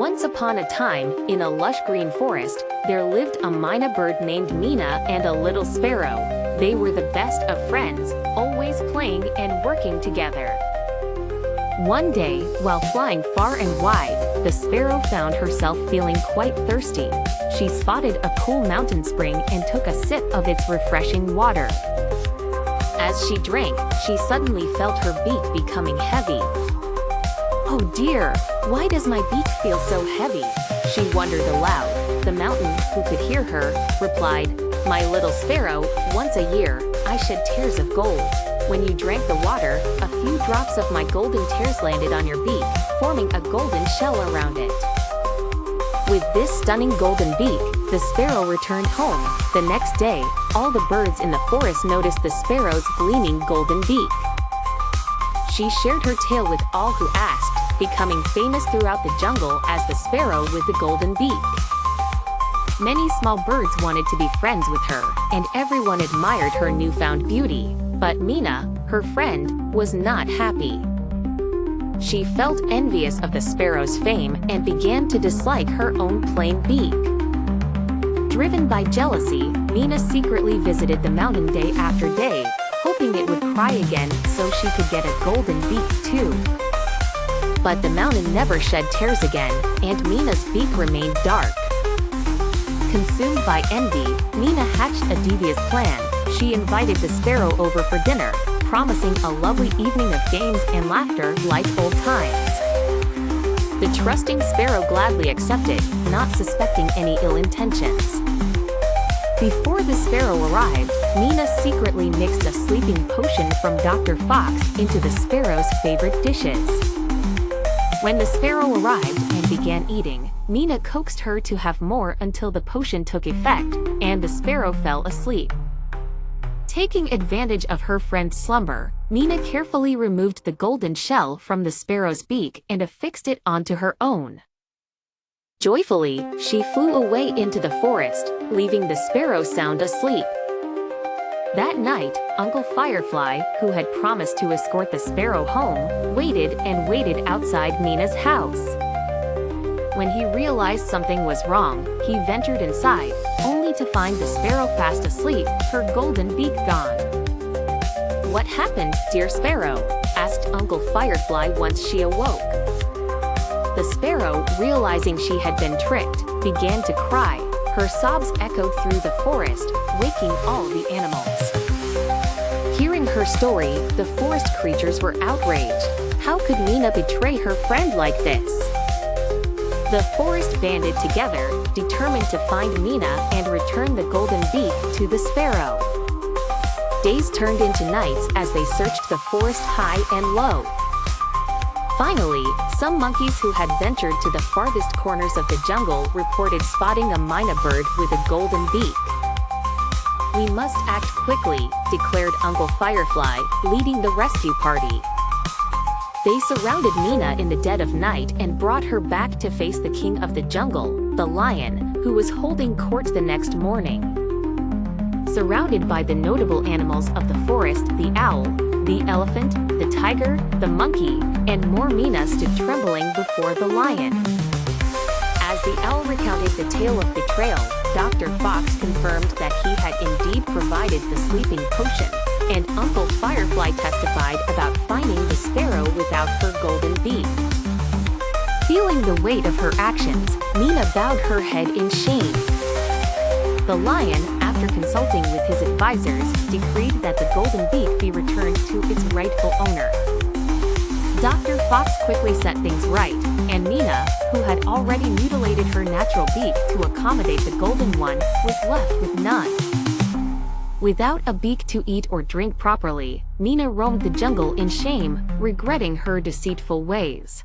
Once upon a time, in a lush green forest, there lived a mynah bird named Mina and a little sparrow. They were the best of friends, always playing and working together. One day, while flying far and wide, the sparrow found herself feeling quite thirsty. She spotted a cool mountain spring and took a sip of its refreshing water. As she drank, she suddenly felt her beak becoming heavy. "Oh dear, why does my beak feel so heavy?" she wondered aloud. The mountain, who could hear her, replied, "My little sparrow, once a year, I shed tears of gold. When you drank the water, a few drops of my golden tears landed on your beak, forming a golden shell around it." With this stunning golden beak, the sparrow returned home. The next day, all the birds in the forest noticed the sparrow's gleaming golden beak. She shared her tale with all who asked, becoming famous throughout the jungle as the sparrow with the golden beak. Many small birds wanted to be friends with her, and everyone admired her newfound beauty. But Mina, her friend, was not happy. She felt envious of the sparrow's fame and began to dislike her own plain beak. Driven by jealousy, Mina secretly visited the mountain day after day, hoping it would cry again so she could get a golden beak too. But the mountain never shed tears again, and Mina's beak remained dark. Consumed by envy, Mina hatched a devious plan. She invited the sparrow over for dinner, promising a lovely evening of games and laughter like old times. The trusting sparrow gladly accepted, not suspecting any ill intentions. Before the sparrow arrived, Mina secretly mixed a sleeping potion from Dr. Fox into the sparrow's favorite dishes. When the sparrow arrived and began eating, Mina coaxed her to have more until the potion took effect, and the sparrow fell asleep. Taking advantage of her friend's slumber, Mina carefully removed the golden shell from the sparrow's beak and affixed it onto her own. Joyfully, she flew away into the forest, leaving the sparrow sound asleep. That night, Uncle Firefly, who had promised to escort the sparrow home, waited and waited outside Mina's house. When he realized something was wrong, he ventured inside, only to find the sparrow fast asleep, her golden beak gone. "What happened, dear sparrow?" asked Uncle Firefly once she awoke. The sparrow, realizing she had been tricked, began to cry. Her sobs echoed through the forest, waking all the animals. Hearing her story, the forest creatures were outraged. How could Mina betray her friend like this? The forest banded together, determined to find Mina and return the golden beak to the sparrow. Days turned into nights as they searched the forest high and low. Finally, some monkeys who had ventured to the farthest corners of the jungle reported spotting a mynah bird with a golden beak. "We must act quickly," declared Uncle Firefly, leading the rescue party. They surrounded Mina in the dead of night and brought her back to face the king of the jungle, the lion, who was holding court the next morning. Surrounded by the notable animals of the forest, the owl, the elephant, the tiger, the monkey, and more, Mina stood trembling before the lion. As the owl recounted the tale of betrayal, Dr. Fox confirmed that he had indeed provided the sleeping potion, and Uncle Firefly testified about finding the sparrow without her golden beak. Feeling the weight of her actions, Mina bowed her head in shame. The lion, after consulting with his advisors, decreed that the golden beak be returned to its rightful owner. Dr. Fox quickly set things right, and Mina, who had already mutilated her natural beak to accommodate the golden one, was left with none. Without a beak to eat or drink properly, Mina roamed the jungle in shame, regretting her deceitful ways.